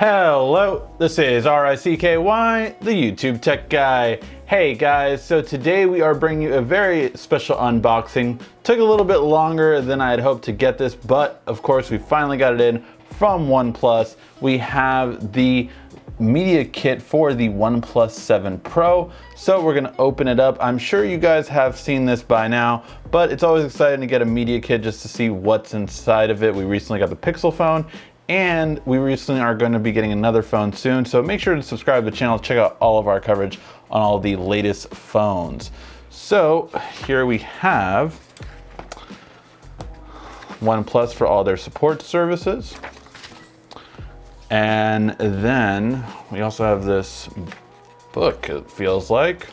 Hello, this is RICKY, the YouTube Tech Guy. Hey guys, so today we are bringing you a very special unboxing. Took a little bit longer than I had hoped to get this, but of course we finally got it in from OnePlus. We have the media kit for the OnePlus 7 Pro. So we're gonna open it up. I'm sure you guys have seen this by now, but it's always exciting to get a media kit just to see what's inside of it. We recently got the Pixel phone, and we recently are going to be getting another phone soon. So make sure to subscribe to the channel, check out all of our coverage on all the latest phones. So here we have OnePlus for all their support services. And then we also have this book, it feels like.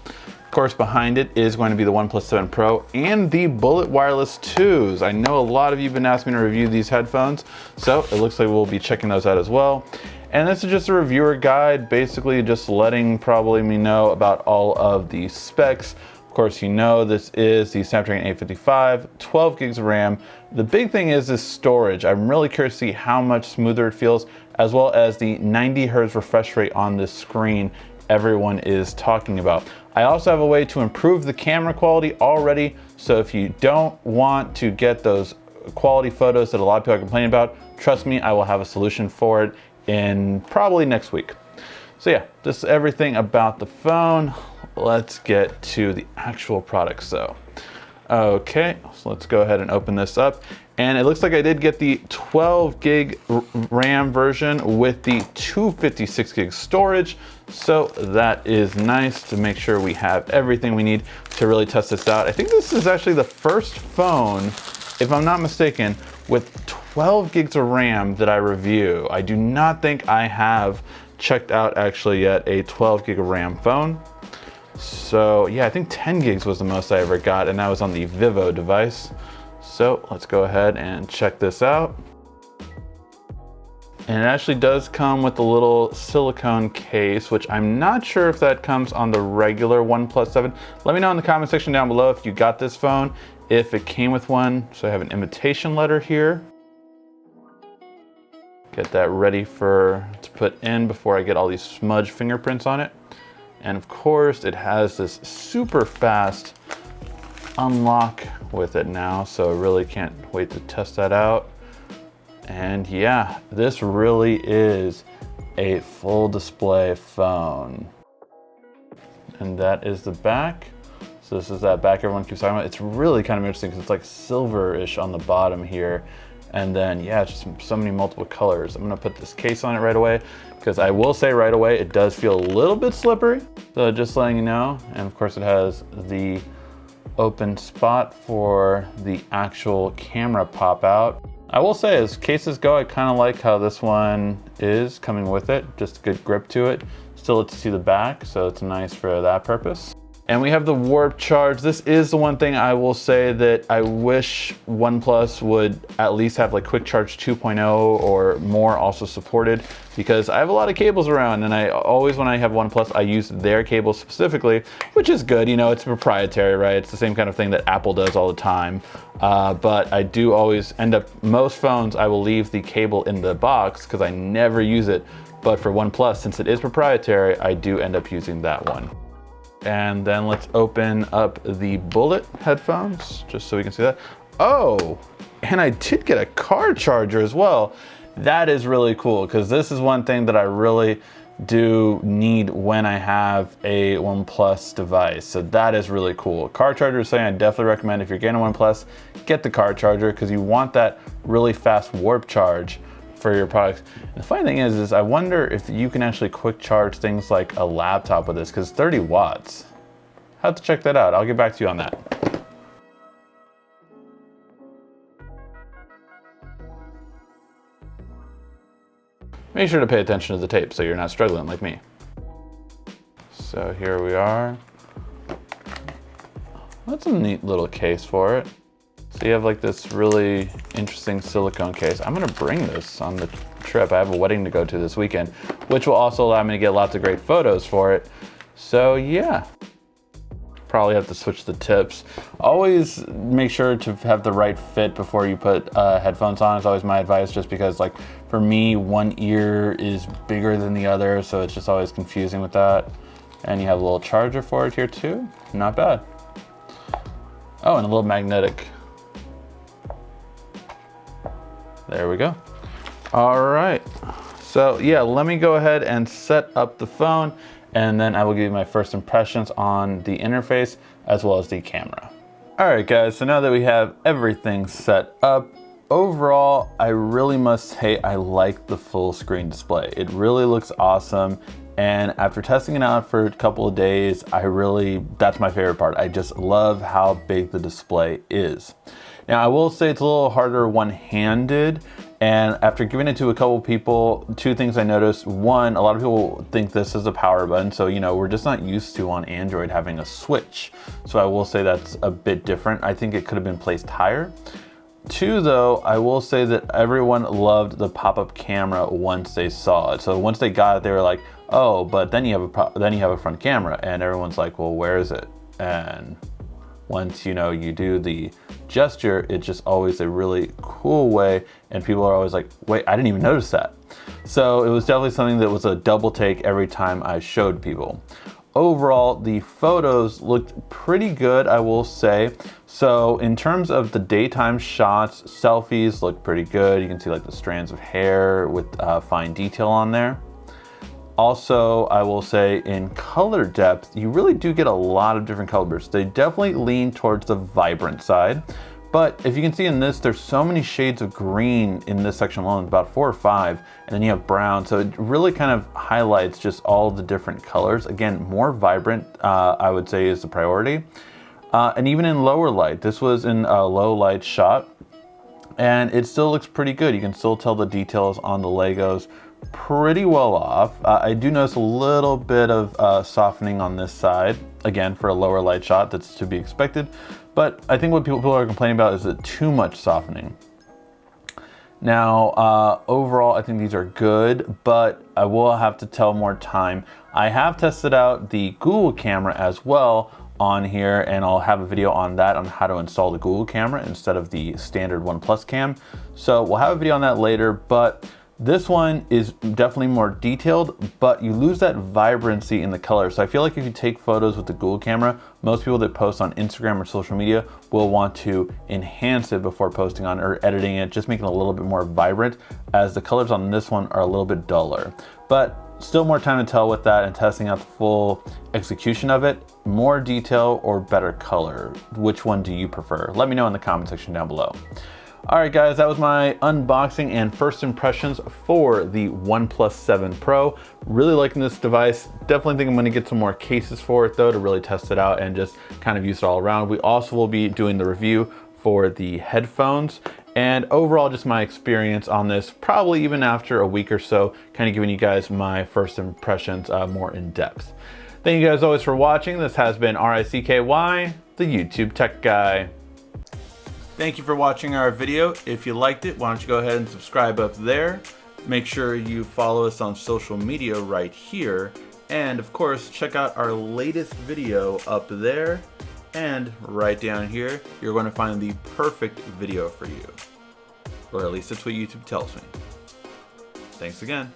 Of course, behind it is going to be the OnePlus 7 Pro and the Bullet Wireless 2s. I know a lot of you have been asking me to review these headphones, so it looks like we'll be checking those out as well. And this is just a reviewer guide, basically just letting probably me know about all of the specs. Of course, you know this is the Snapdragon 855, 12 gigs of RAM. The big thing is this storage. I'm really curious to see how much smoother it feels, as well as the 90 Hz refresh rate on this screen everyone is talking about. I also have a way to improve the camera quality already, so if you don't want to get those quality photos that a lot of people are complaining about, trust me, I will have a solution for it in probably next week. So yeah, this is everything about the phone. Let's get to the actual products though. Okay, so let's go ahead and open this up. And it looks like I did get the 12 gig RAM version with the 256 gig storage. So that is nice to make sure we have everything we need to really test this out. I think this is actually the first phone, if I'm not mistaken, with 12 gigs of RAM that I review. I do not think I have checked out actually yet a 12 gig of RAM phone. So yeah, I think 10 gigs was the most I ever got, and that was on the Vivo device. So let's go ahead and check this out. And it actually does come with a little silicone case, which I'm not sure if that comes on the regular OnePlus 7. Let me know in the comment section down below if you got this phone, if it came with one. So I have an invitation letter here. Get that ready to put in before I get all these smudge fingerprints on it. And of course it has this super fast unlock with it now, so I really can't wait to test that out. And yeah, this really is a full display phone. And that is the back. So this is that back everyone keeps talking about. It's really kind of interesting because it's like silver-ish on the bottom here. And then yeah, just so many multiple colors. I'm gonna put this case on it right away, because I will say right away, it does feel a little bit slippery. So just letting you know. And of course it has the open spot for the actual camera pop out. I will say, as cases go, I kind of like how this one is coming with it. Just a good grip to it. Still lets you see the back, so it's nice for that purpose. And we have the warp charge. This is the one thing I will say that I wish OnePlus would at least have like Quick Charge 2.0 or more also supported, because I have a lot of cables around, and I always, when I have OnePlus, I use their cables specifically, which is good. You know, it's proprietary, right? It's the same kind of thing that Apple does all the time. But I do always end up, most phones, I will leave the cable in the box because I never use it. But for OnePlus, since it is proprietary, I do end up using that one. And then let's open up the Bullet headphones, just so we can see that. Oh, and I did get a car charger as well. That is really cool, because this is one thing that I really do need when I have a OnePlus device. So that is really cool. Car charger is something I definitely recommend. If you're getting a OnePlus, get the car charger, because you want that really fast warp charge for your products. And the funny thing is I wonder if you can actually quick charge things like a laptop with this, because 30 watts. I'll have to check that out. I'll get back to you on that. Make sure to pay attention to the tape so you're not struggling like me. So here we are. That's a neat little case for it. So you have like this really interesting silicone case. I'm gonna bring this on the trip. I have a wedding to go to this weekend, which will also allow me to get lots of great photos for it. So yeah. probably have to switch the tips. Always make sure to have the right fit before you put headphones on. It's always my advice, just because like for me, one ear is bigger than the other, so it's just always confusing with that. And you have a little charger for it here too. Not bad. Oh, and a little magnetic. There we go. All right. So yeah, let me go ahead and set up the phone, and then I will give you my first impressions on the interface as well as the camera. All right guys, so now that we have everything set up, overall, I really must say I like the full screen display. It really looks awesome. And after testing it out for a couple of days, that's my favorite part. I just love how big the display is. Now I will say it's a little harder one-handed, and after giving it to a couple people, two things I noticed. One, a lot of people think this is a power button, so you know, we're just not used to on Android having a switch. So I will say that's a bit different. I think it could have been placed higher. Two, though, I will say that everyone loved the pop-up camera once they saw it. So once they got it, they were like, oh, but then you have a front camera, and everyone's like, well, where is it? And once you know you do the gesture, it's just always a really cool way, and people are always like, wait, I didn't even notice that. So it was definitely something that was a double take every time I showed people. Overall, the photos looked pretty good, I will say. So in terms of the daytime shots, selfies look pretty good. You can see like the strands of hair with fine detail on there. Also, I will say in color depth, you really do get a lot of different colors. They definitely lean towards the vibrant side. But if you can see in this, there's so many shades of green in this section alone, about 4 or 5, and then you have brown. So it really kind of highlights just all the different colors. Again, more vibrant, I would say, is the priority. And even in lower light, this was in a low light shot, and it still looks pretty good. You can still tell the details on the Legos pretty well off. I do notice a little bit of softening on this side, again, for a lower light shot. That's to be expected. But I think what people are complaining about is that too much softening. Now, overall, I think these are good, but I will have to tell more time. I have tested out the Google camera as well on here, and I'll have a video on that, on how to install the Google camera instead of the standard OnePlus cam. So we'll have a video on that later, but this one is definitely more detailed, but you lose that vibrancy in the color. So I feel like if you take photos with the Google camera, most people that post on Instagram or social media will want to enhance it before posting on or editing it, just making it a little bit more vibrant, as the colors on this one are a little bit duller. But still more time to tell with that and testing out the full execution of it. More detail or better color? Which one do you prefer? Let me know in the comment section down below. All right guys, that was my unboxing and first impressions for the OnePlus 7 Pro. Really liking this device. Definitely think I'm gonna get some more cases for it though, to really test it out and just kind of use it all around. We also will be doing the review for the headphones, and overall just my experience on this, probably even after a week or so, kind of giving you guys my first impressions more in depth. Thank you guys always for watching. This has been RICKY, the YouTube Tech Guy. Thank you for watching our video. If you liked it, why don't you go ahead and subscribe up there. Make sure you follow us on social media right here. And of course, check out our latest video up there. And right down here, you're going to find the perfect video for you. Or at least that's what YouTube tells me. Thanks again.